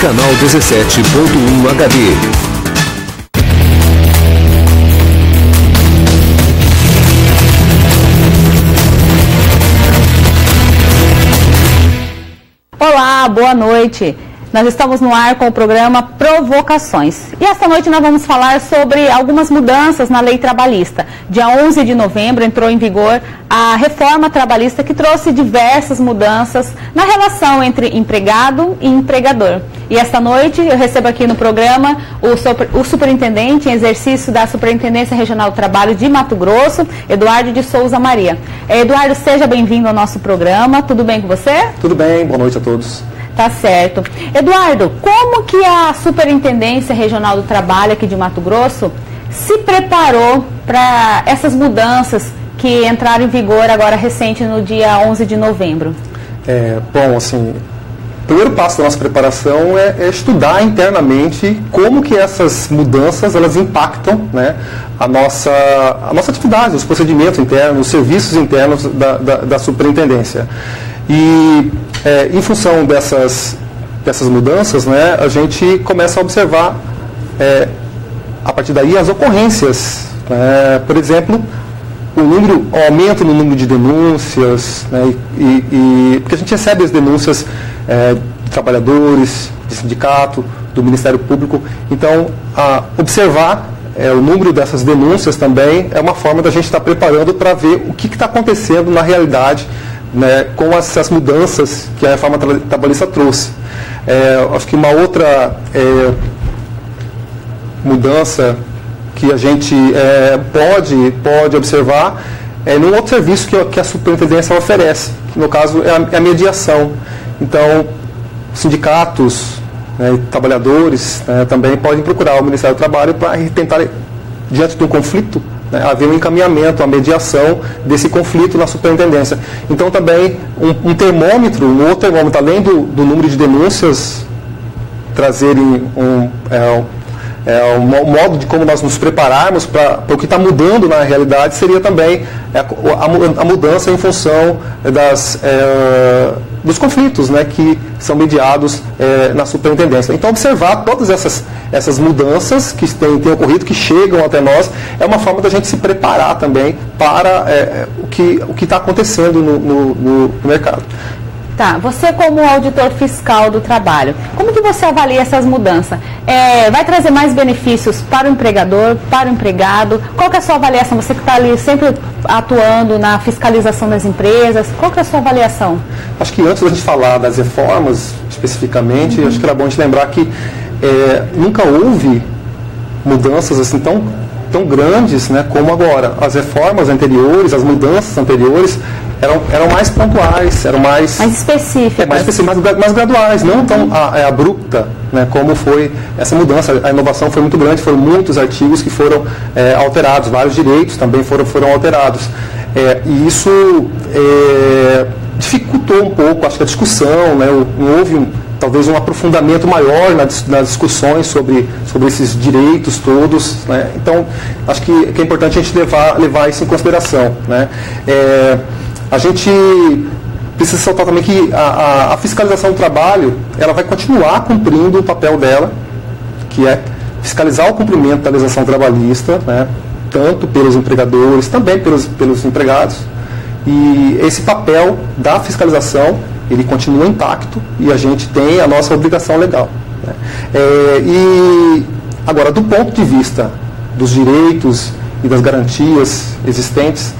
canal 17.1 HD. Olá, boa noite. Nós estamos no ar com o programa Provocações. E esta noite nós vamos falar sobre algumas mudanças na lei trabalhista. Dia 11 de novembro entrou em vigor a reforma trabalhista que trouxe diversas mudanças na relação entre empregado e empregador. E esta noite eu recebo aqui no programa o superintendente em exercício da Superintendência Regional do Trabalho de Mato Grosso, Eduardo de Souza Maria. Eduardo, seja bem-vindo ao nosso programa. Tudo bem com você? Tudo bem, boa noite a todos. Tá certo. Eduardo, como que a Superintendência Regional do Trabalho aqui de Mato Grosso se preparou para essas mudanças que entraram em vigor agora recente no dia 11 de novembro? Bom, assim, o primeiro passo da nossa preparação é estudar internamente como que essas mudanças elas impactam, né, a nossa atividade, os procedimentos internos, os serviços internos da superintendência. E em função dessas mudanças, né, a gente começa a observar, a partir daí, as ocorrências. Por exemplo, o aumento no número de denúncias, né, porque a gente recebe as denúncias de trabalhadores, de sindicato, do Ministério Público. Então, observar o número dessas denúncias também é uma forma da gente estar preparando para ver o que está acontecendo na realidade, né, com essas mudanças que a reforma trabalhista trouxe. Acho que uma outra mudança que a gente pode observar num outro serviço que a superintendência oferece, que no caso é a mediação. Então, sindicatos, né, e trabalhadores, né, também podem procurar o Ministério do Trabalho para tentar, diante de um conflito, né, haver um encaminhamento, a mediação desse conflito na superintendência. Então também um outro termômetro, além do número de denúncias, trazerem um modo de como nós nos prepararmos para o que está mudando na realidade, seria também a mudança em função dos conflitos, né, que são mediados na superintendência. Então, observar todas essas mudanças que têm ocorrido, que chegam até nós, é uma forma da gente se preparar também para o que está acontecendo no mercado. Tá, você como auditor fiscal do trabalho, como que você avalia essas mudanças? Vai trazer mais benefícios para o empregador, para o empregado? Qual que é a sua avaliação? Você que está ali sempre atuando na fiscalização das empresas, qual que é a sua avaliação? Acho que antes da gente falar das reformas, especificamente, acho que era bom a gente lembrar que nunca houve mudanças assim tão grandes, né, como agora. As reformas anteriores, as mudanças anteriores eram mais pontuais, eram mais específicas, mais graduais, não tão abrupta, né, como foi essa mudança. A inovação foi muito grande, foram muitos artigos que foram alterados, vários direitos também foram alterados. E isso dificultou um pouco, acho que a discussão, né, não houve talvez um aprofundamento maior nas discussões sobre esses direitos todos, né? Então, acho que é importante a gente levar isso em consideração, né? A gente precisa saltar também que a fiscalização do trabalho, ela vai continuar cumprindo o papel dela, que é fiscalizar o cumprimento da legislação trabalhista, né? Tanto pelos empregadores, também pelos empregados. E esse papel da fiscalização, ele continua intacto e a gente tem a nossa obrigação legal, né? E agora, do ponto de vista dos direitos e das garantias existentes,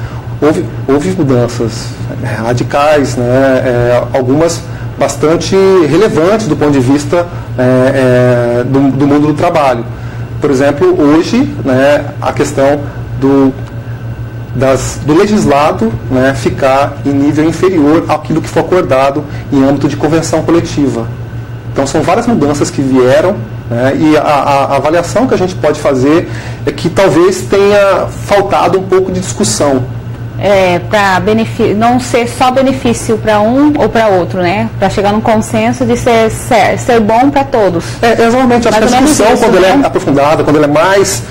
houve mudanças radicais, né? Algumas bastante relevantes do ponto de vista do mundo do trabalho. Por exemplo, hoje, né, a questão do legislado, né, ficar em nível inferior àquilo que foi acordado em âmbito de convenção coletiva. Então, são várias mudanças que vieram, né, e a avaliação que a gente pode fazer é que talvez tenha faltado um pouco de discussão. Para não ser só benefício para um ou para outro, né? Para chegar num consenso de ser bom para todos. Exatamente. Acho que a discussão, quando ela é aprofundada, quando ela é mais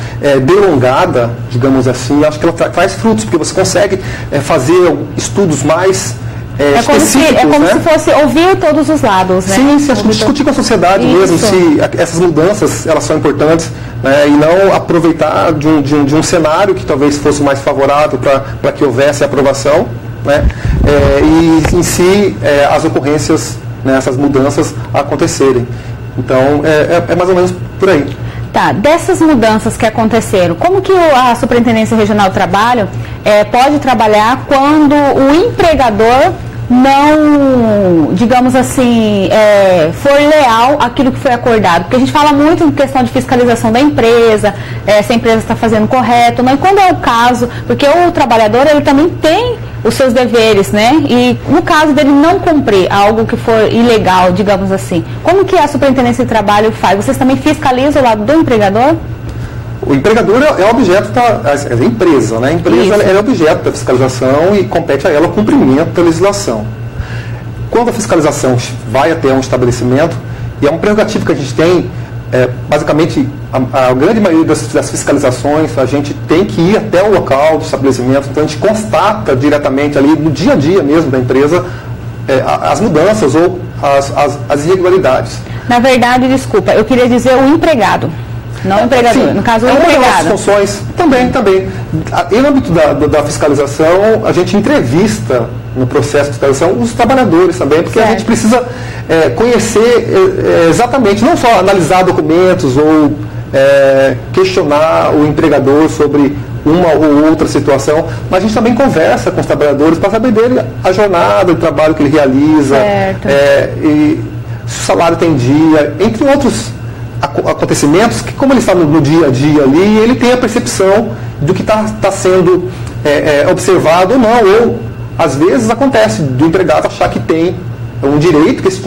delongada, digamos assim, acho que ela traz frutos, porque você consegue fazer estudos mais específicos. É como né? se fosse ouvir todos os lados, né? Sim, discutir com a sociedade mesmo se essas mudanças elas são importantes, né? E não aproveitar de um cenário que talvez fosse mais favorável para que houvesse aprovação, né? E em si as ocorrências, né, essas mudanças acontecerem. Então é mais ou menos por aí. Tá, dessas mudanças que aconteceram, como que a Superintendência Regional do Trabalho pode trabalhar quando o empregador não, digamos assim, for leal àquilo que foi acordado? Porque a gente fala muito em questão de fiscalização da empresa, se a empresa está fazendo correto, mas quando é o caso, porque o trabalhador ele também tem os seus deveres, né? E no caso dele não cumprir algo que for ilegal, digamos assim, como que a Superintendência de Trabalho faz? Vocês também fiscalizam o lado do empregador? O empregador é objeto da empresa, né? A empresa é objeto da fiscalização e compete a ela o cumprimento da legislação. Quando a fiscalização vai até um estabelecimento, e é um prerrogativo que a gente tem, basicamente, a grande maioria das fiscalizações, a gente tem que ir até o local do estabelecimento, então a gente constata diretamente ali, no dia a dia mesmo da empresa, as mudanças ou as irregularidades. Na verdade, desculpa, eu queria dizer o empregado. Não o empregador, sim, no caso o empregado. As funções também. E no âmbito da fiscalização, a gente entrevista no processo de fiscalização os trabalhadores também, porque a gente precisa conhecer exatamente, não só analisar documentos ou questionar o empregador sobre uma ou outra situação, mas a gente também conversa com os trabalhadores para saber dele a jornada, o trabalho que ele realiza, e se o salário tem dia, entre outros acontecimentos que, como ele está no dia a dia ali, ele tem a percepção do que está sendo observado ou não, ou às vezes acontece do empregado achar que tem um direito, que esse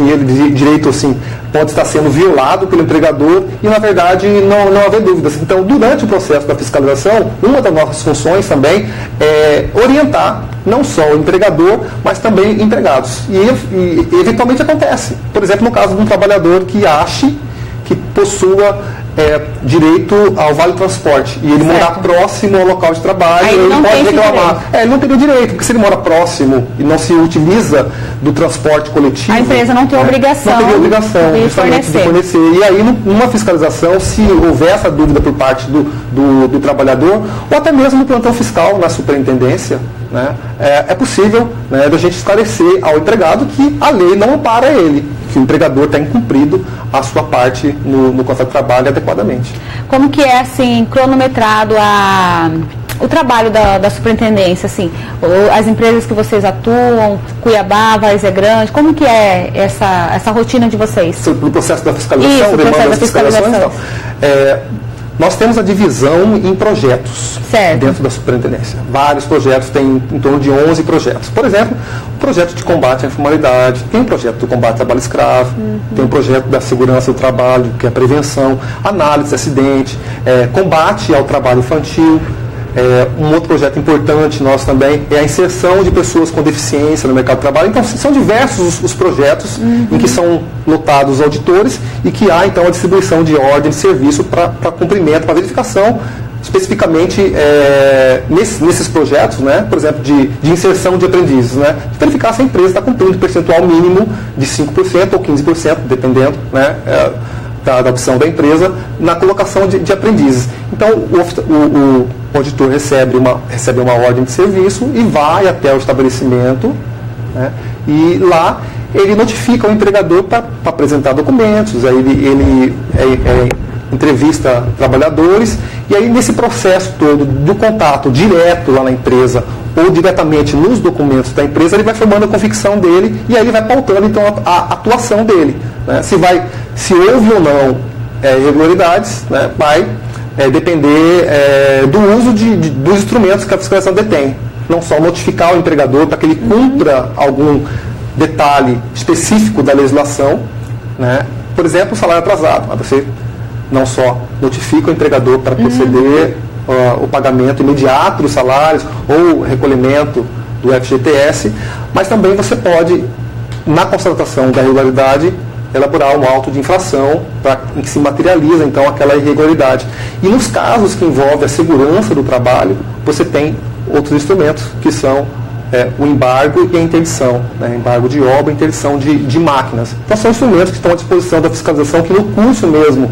direito assim, pode estar sendo violado pelo empregador e na verdade não haver dúvidas. Então, durante o processo da fiscalização, uma das nossas funções também é orientar não só o empregador, mas também empregados. E eventualmente acontece. Por exemplo, no caso de um trabalhador que ache que possua direito ao vale transporte e ele morar próximo ao local de trabalho, ele pode reclamar. Ele não teria direito, porque se ele mora próximo e não se utiliza do transporte coletivo, a empresa não tem obrigação, não teria obrigação justamente de fornecer. E aí, numa fiscalização, se houver essa dúvida por parte do trabalhador, ou até mesmo no plantão fiscal na superintendência, né, é possível, né, da gente esclarecer ao empregado que a lei não ampara ele, que o empregador está incumprido a sua parte no contrato de trabalho adequadamente. Como que é, assim, cronometrado o trabalho da superintendência, assim, as empresas que vocês atuam, Cuiabá, Várzea Grande, como que é essa rotina de vocês? No processo da fiscalização? Isso, demanda processo das da fiscalização. Então, nós temos a divisão em projetos dentro da superintendência. Vários projetos, tem em torno de 11 projetos. Por exemplo, o projeto de combate à informalidade, tem o projeto do combate ao trabalho escravo, tem o projeto da segurança do trabalho, que é a prevenção, análise de acidente, combate ao trabalho infantil. Um outro projeto importante nosso também é a inserção de pessoas com deficiência no mercado de trabalho. Então, são diversos os projetos em que são lotados auditores e que há, então, a distribuição de ordem de serviço para cumprimento, para verificação, especificamente nesses projetos, né, por exemplo, de inserção de aprendizes, né, de verificar se a empresa está cumprindo o percentual mínimo de 5% ou 15%, dependendo, né, da opção da empresa, na colocação de aprendizes. Então, o auditor recebe uma ordem de serviço e vai até o estabelecimento, né, e lá ele notifica o empregador para apresentar documentos, aí ele entrevista trabalhadores, e aí nesse processo todo do contato direto lá na empresa ou diretamente nos documentos da empresa, ele vai formando a convicção dele e aí ele vai pautando então a atuação dele, né? Se houve ou não irregularidades, né, vai depender do uso dos instrumentos que a fiscalização detém. Não só notificar o empregador para que ele cumpra algum detalhe específico da legislação, né? Por exemplo, o salário atrasado. Você não só notifica o empregador para proceder o pagamento imediato dos salários ou recolhimento do FGTS, mas também você pode, na constatação da irregularidade, elaborar um auto de infração em que se materializa então aquela irregularidade. E nos casos que envolvem a segurança do trabalho, você tem outros instrumentos que são o embargo e a interdição, né? Embargo de obra e interdição de máquinas. Então são instrumentos que estão à disposição da fiscalização, que no curso mesmo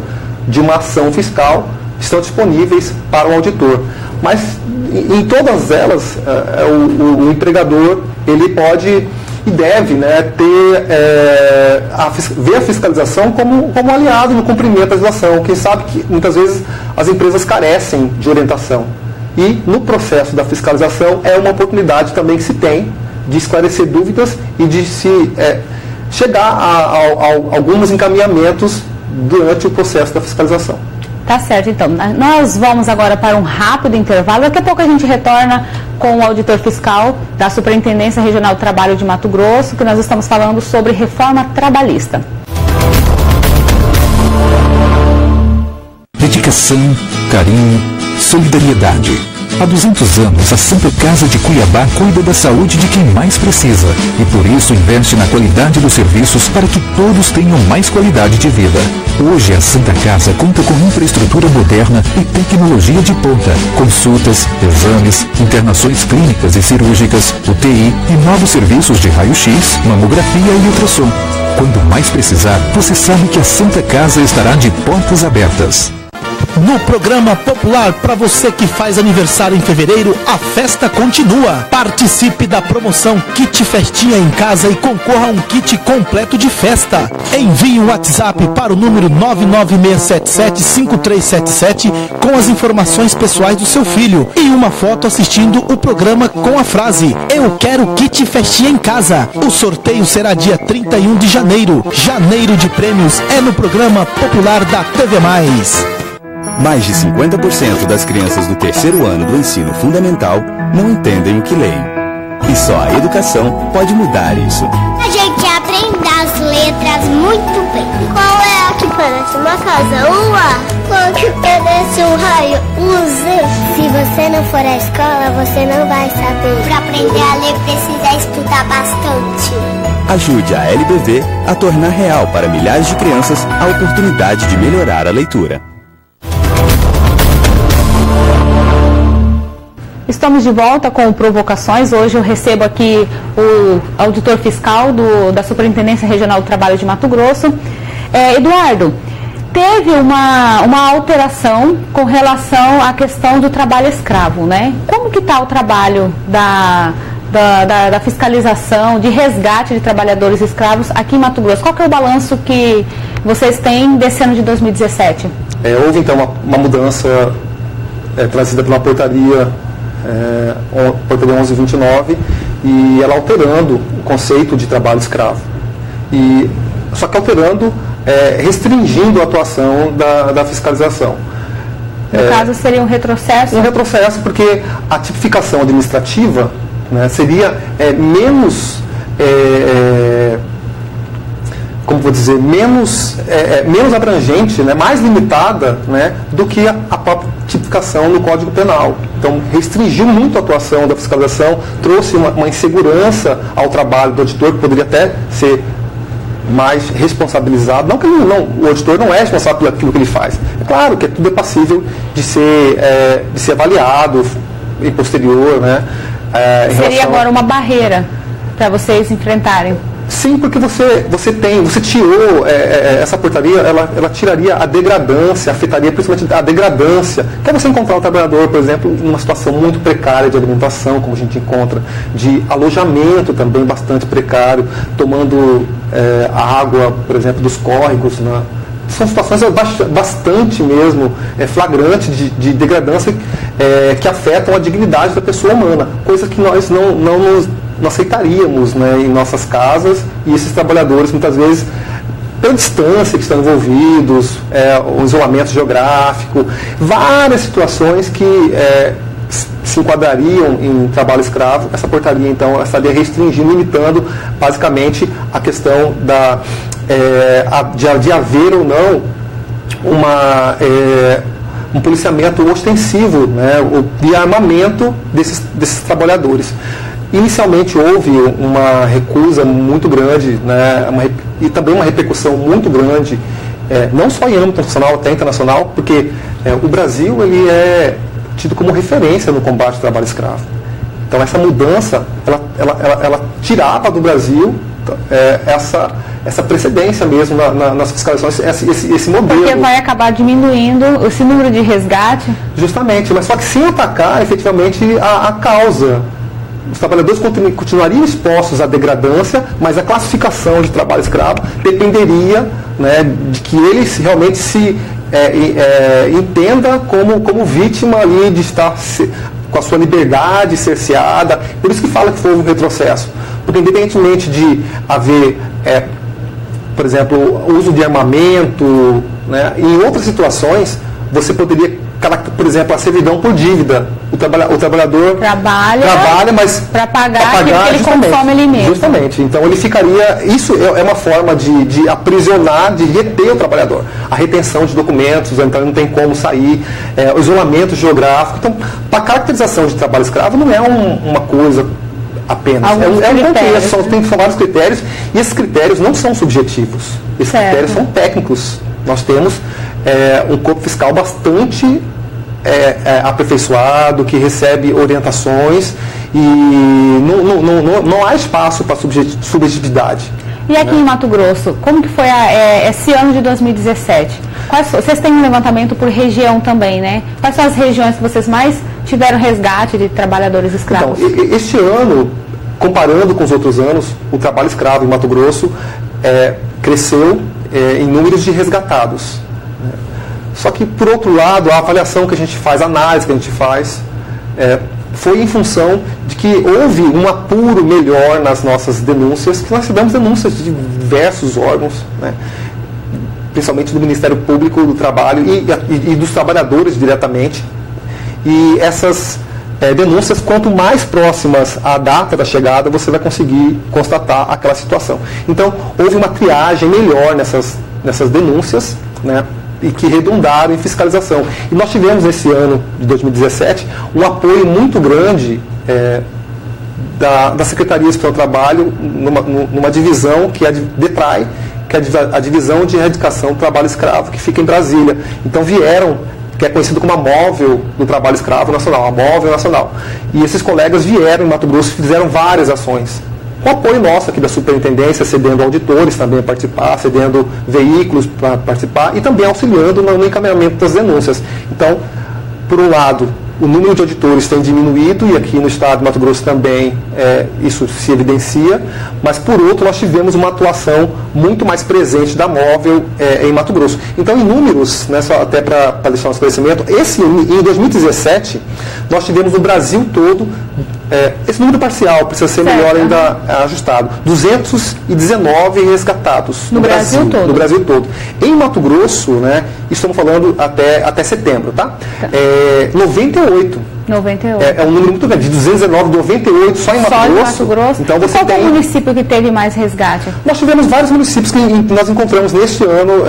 de uma ação fiscal estão disponíveis para o auditor. Mas em todas elas, o empregador ele pode e deve, né, ver a fiscalização como aliado no cumprimento da legislação. Quem sabe que muitas vezes as empresas carecem de orientação. E no processo da fiscalização é uma oportunidade também que se tem de esclarecer dúvidas e de se chegar a alguns encaminhamentos durante o processo da fiscalização. Tá certo, então. Nós vamos agora para um rápido intervalo. Daqui a pouco a gente retorna com o auditor fiscal da Superintendência Regional do Trabalho de Mato Grosso, que nós estamos falando sobre reforma trabalhista. Dedicação, carinho, solidariedade. Há 200 anos, a Santa Casa de Cuiabá cuida da saúde de quem mais precisa e por isso investe na qualidade dos serviços para que todos tenham mais qualidade de vida. Hoje, a Santa Casa conta com infraestrutura moderna e tecnologia de ponta, consultas, exames, internações clínicas e cirúrgicas, UTI e novos serviços de raio-x, mamografia e ultrassom. Quando mais precisar, você sabe que a Santa Casa estará de portas abertas. No programa popular para você que faz aniversário em fevereiro, a festa continua. Participe da promoção Kit Festinha em Casa e concorra a um kit completo de festa. Envie um WhatsApp para o número 996775377 com as informações pessoais do seu filho e uma foto assistindo o programa com a frase: "Eu quero Kit Festinha em Casa". O sorteio será dia 31 de janeiro. Janeiro de prêmios é no programa popular da TV+. Mais de 50% das crianças do terceiro ano do ensino fundamental não entendem o que leem. E só a educação pode mudar isso. A gente aprende as letras muito bem. Qual é a que parece uma casa? Qual que parece um raio? Z. Se você não for à escola, você não vai saber. Para aprender a ler, precisa estudar bastante. Ajude a LBV a tornar real para milhares de crianças a oportunidade de melhorar a leitura. Estamos de volta com Provocações. Hoje eu recebo aqui o auditor fiscal da Superintendência Regional do Trabalho de Mato Grosso. Eduardo, teve uma alteração com relação à questão do trabalho escravo, né? Como que está o trabalho da fiscalização, de resgate de trabalhadores escravos aqui em Mato Grosso? Qual que é o balanço que vocês têm desse ano de 2017? Houve então uma mudança trazida pela portaria 1129, e ela alterando o conceito de trabalho escravo. Só que alterando, restringindo a atuação da fiscalização. No caso, seria um retrocesso? Um retrocesso, porque a tipificação administrativa, né, seria menos... como vou dizer, menos abrangente, né, mais limitada, né, do que a própria tipificação no Código Penal. Então, restringiu muito a atuação da fiscalização, trouxe uma insegurança ao trabalho do auditor, que poderia até ser mais responsabilizado. Não que o auditor não é responsável por aquilo que ele faz. É claro que tudo é passível de ser avaliado em posterior, né? Seria agora uma barreira para vocês enfrentarem? Sim, porque você tirou essa portaria, ela tiraria a degradância, afetaria principalmente a degradância, que é você encontrar um trabalhador, por exemplo, em uma situação muito precária de alimentação, como a gente encontra, de alojamento também bastante precário, tomando a água, por exemplo, dos córregos, né? São situações bastante mesmo flagrantes de degradância que afetam a dignidade da pessoa humana, coisa que nós não aceitaríamos, né, em nossas casas, e esses trabalhadores muitas vezes, pela distância que estão envolvidos, o isolamento geográfico, várias situações que se enquadrariam em trabalho escravo. Essa portaria então estaria restringindo, limitando basicamente a questão de haver ou não um policiamento ostensivo, né, de armamento desses trabalhadores. Inicialmente houve uma recusa muito grande, né, e também uma repercussão muito grande, não só em âmbito nacional, até internacional, porque o Brasil ele é tido como referência no combate ao trabalho escravo. Então essa mudança, ela tirava do Brasil essa precedência mesmo nas fiscalizações, esse modelo. Porque vai acabar diminuindo esse número de resgate? Justamente, mas só que sem atacar efetivamente a causa. Os trabalhadores continuariam expostos à degradância, mas a classificação de trabalho escravo dependeria, né, de que eles realmente se entenda como vítima ali de estar com a sua liberdade cerceada. Por isso que fala que foi um retrocesso. Porque independentemente de haver, por exemplo, o uso de armamento, né, em outras situações, você poderia, por exemplo, a servidão por dívida. O trabalhador trabalha, mas para pagar aquilo que ele consome ele mesmo. Justamente. Então ele ficaria. Isso é uma forma de aprisionar, de reter o trabalhador. A retenção de documentos, então ele não tem como sair, o isolamento geográfico. Então, para a caracterização de trabalho escravo não é uma coisa apenas. É um contexto, tem vários critérios, e esses critérios não são subjetivos. Esses critérios são técnicos. Nós temos um corpo fiscal bastante aperfeiçoado, que recebe orientações, e não há espaço para subjetividade. E aqui em Mato Grosso, como que foi esse ano de 2017? Vocês têm um levantamento por região também, né? Quais são as regiões que vocês mais tiveram resgate de trabalhadores escravos? Então, este ano, comparando com os outros anos, o trabalho escravo em Mato Grosso cresceu em números de resgatados. Só que, por outro lado, a avaliação que a gente faz, a análise que a gente faz, foi em função de que houve um apuro melhor nas nossas denúncias, que nós tivemos denúncias de diversos órgãos, né, principalmente do Ministério Público do Trabalho e dos trabalhadores diretamente. E essas denúncias, quanto mais próximas à data da chegada, você vai conseguir constatar aquela situação. Então, houve uma triagem melhor nessas denúncias, né, e que redundaram em fiscalização. E nós tivemos nesse ano de 2017 um apoio muito grande da Secretaria de Trabalho numa divisão que é a DETRAI, que é a Divisão de Erradicação do Trabalho Escravo, que fica em Brasília. Então vieram, que é conhecido como a móvel do trabalho escravo nacional, a móvel nacional. E esses colegas vieram em Mato Grosso e fizeram várias ações. Com apoio nosso aqui da superintendência, cedendo auditores também a participar, cedendo veículos para participar e também auxiliando no encaminhamento das denúncias. Então, por um lado, o número de auditores tem diminuído, e aqui no estado de Mato Grosso também isso se evidencia, mas por outro nós tivemos uma atuação muito mais presente da móvel em Mato Grosso. Então, em números, né, só até para deixar um esclarecimento, em 2017 nós tivemos no Brasil todo, esse número parcial precisa ser melhor ainda ajustado, 219 resgatados no Brasil todo. No Brasil todo. Em Mato Grosso, né, estamos falando até setembro, tá? 98. É um número muito grande, de 219, 98 só em Mato Grosso. Então, você qual é o município que teve mais resgate? Nós tivemos vários municípios que nós encontramos neste ano.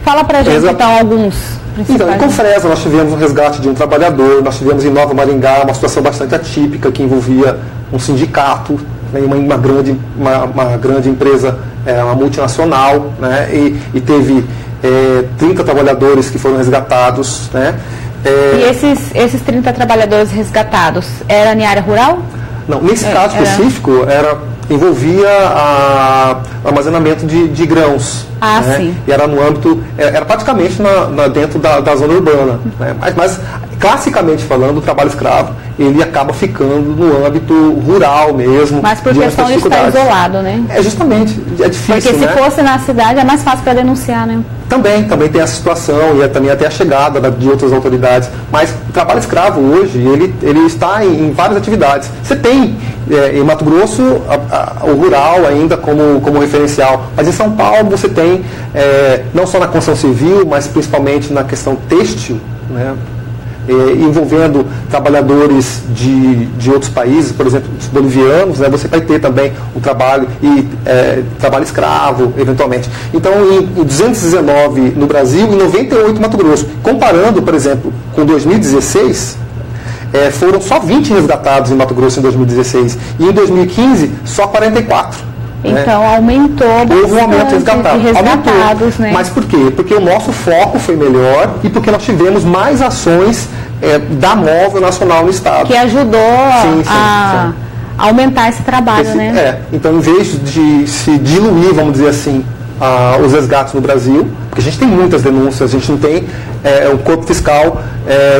Fala pra gente então alguns. Então, em Confresa nós tivemos um resgate de um trabalhador, nós tivemos em Nova Maringá uma situação bastante atípica que envolvia um sindicato, né, uma grande empresa, uma multinacional, né, e teve 30 trabalhadores que foram resgatados, né. E esses 30 trabalhadores resgatados, era em área rural? Não, nesse caso específico envolvia armazenamento de grãos. Né? Sim. E era no âmbito, era praticamente dentro da zona urbana. Né? Mas, classicamente falando, o trabalho escravo, ele acaba ficando no âmbito rural mesmo. Mas por questão de estar isolado, né? Justamente, é difícil. Porque se fosse na cidade é mais fácil para denunciar, né? Também tem essa situação, e também até a chegada de outras autoridades. Mas o trabalho escravo hoje, ele está em várias atividades. Você tem em Mato Grosso o rural ainda como referencial, mas em São Paulo você tem, não só na construção civil, mas principalmente na questão têxtil, né? Envolvendo trabalhadores de outros países, por exemplo, os bolivianos, né, você vai ter também o trabalho trabalho escravo, eventualmente. Então, em 219 no Brasil e 98 no Mato Grosso. Comparando, por exemplo, com 2016, foram só 20 resgatados em Mato Grosso em 2016. E em 2015, só 44. Então aumentou bastante. Houve um aumento de resgatados, né? Mas por quê? Porque o nosso foco foi melhor e porque nós tivemos mais ações da Móvel Nacional no Estado. Que ajudou a aumentar esse trabalho, né? Então, em vez de se diluir, vamos dizer assim, os resgates no Brasil, porque a gente tem muitas denúncias, a gente não tem o corpo fiscal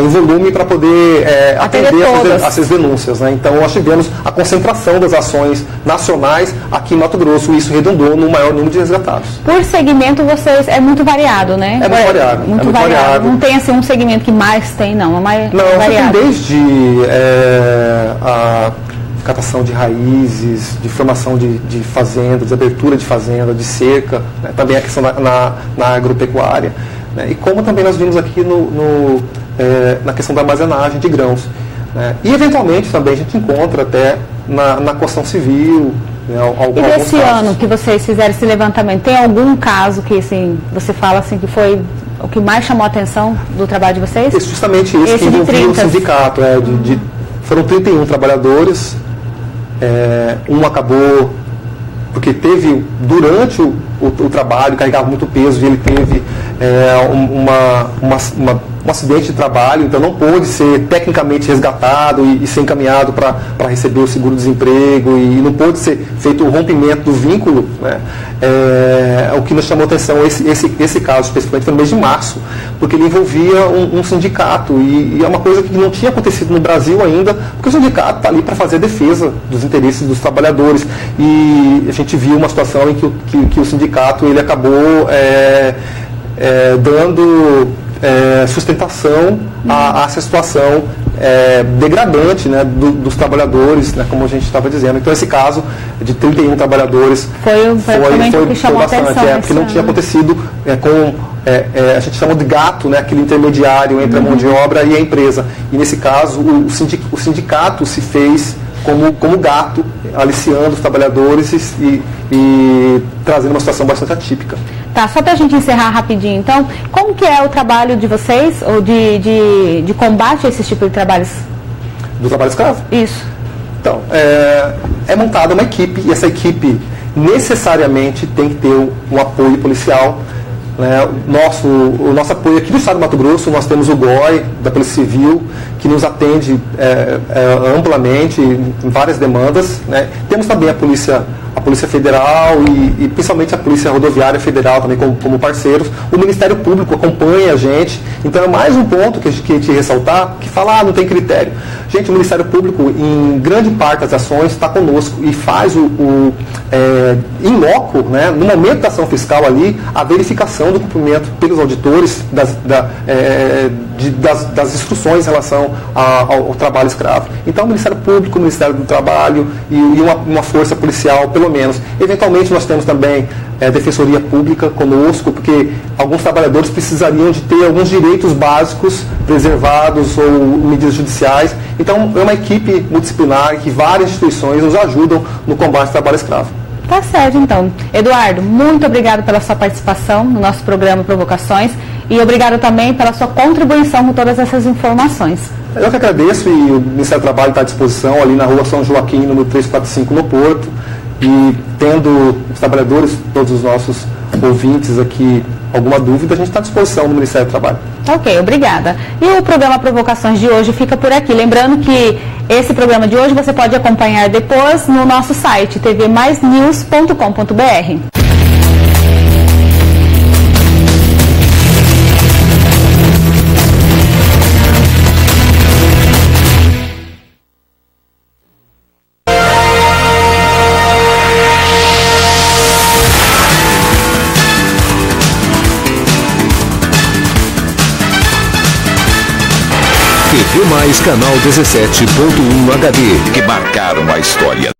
em volume para poder atender essas denúncias, né? Então nós tivemos a concentração das ações nacionais aqui em Mato Grosso e isso redundou no maior número de resgatados. Por segmento vocês é muito variado, né? É muito variado. Muito variado. Não tem assim um segmento que mais tem, não. É mais variado. Tem desde a catação de raízes, de formação de fazendas, de abertura de fazenda, de cerca, né? Também a questão na agropecuária, né? E como também nós vimos aqui na questão da armazenagem de grãos, né? E eventualmente também a gente encontra até na construção civil, né? E desse ano que vocês fizeram esse levantamento, tem algum caso que assim, você fala assim, que foi o que mais chamou a atenção do trabalho de vocês? Justamente esse que envolvia o sindicato, foram 31 trabalhadores. Um acabou porque teve, durante o trabalho, carregava muito peso e ele teve um acidente de trabalho, então não pôde ser tecnicamente resgatado e ser encaminhado para receber o seguro-desemprego e não pôde ser feito o rompimento do vínculo, né? O que nos chamou atenção, esse caso especificamente foi no mês de março, porque ele envolvia um sindicato e é uma coisa que não tinha acontecido no Brasil ainda, porque o sindicato está ali para fazer a defesa dos interesses dos trabalhadores e a gente viu uma situação em que o sindicato ele acabou dando sustentação a essa situação degradante, né, dos trabalhadores, né, como a gente estava dizendo. Então esse caso de 31 trabalhadores foi que chamou bastante, atenção, porque não tinha acontecido a gente chama de gato, né, aquele intermediário entre a mão de obra e a empresa. E nesse caso o sindicato se fez como gato, aliciando os trabalhadores e trazendo uma situação bastante atípica. Tá, só para a gente encerrar rapidinho, então, como que é o trabalho de vocês, ou de combate a esse tipo de trabalhos? Do trabalho escravo? Isso. Então, é montada uma equipe, e essa equipe necessariamente tem que ter um apoio policial, né? O nosso apoio aqui do Estado do Mato Grosso, nós temos o GOI, da Polícia Civil, que nos atende amplamente em várias demandas, né? Temos também a Polícia Federal e principalmente a Polícia Rodoviária Federal também como parceiros. O Ministério Público acompanha a gente. Então é mais um ponto que a gente quer ressaltar, que fala, não tem critério. Gente, o Ministério Público, em grande parte das ações, está conosco e faz em loco, né, no momento da ação fiscal ali, a verificação do cumprimento pelos auditores das instruções em relação ao trabalho escravo. Então o Ministério Público, o Ministério do Trabalho e uma força policial, pelo menos. Eventualmente nós temos também Defensoria Pública conosco, porque alguns trabalhadores precisariam de ter alguns direitos básicos preservados ou medidas judiciais. Então é uma equipe multidisciplinar que várias instituições nos ajudam no combate ao trabalho escravo. Tá certo, então. Eduardo, muito obrigado pela sua participação no nosso programa Provocações e obrigado também pela sua contribuição com todas essas informações. Eu que agradeço e o Ministério do Trabalho está à disposição ali na rua São Joaquim, número 345, no Porto. E tendo os trabalhadores, todos os nossos ouvintes aqui, alguma dúvida, a gente está à disposição no Ministério do Trabalho. Ok, obrigada. E o programa Provocações de hoje fica por aqui. Lembrando que esse programa de hoje você pode acompanhar depois no nosso site tvmaisnews.com.br. TV Mais Canal 17.1 HD, que marcaram a história.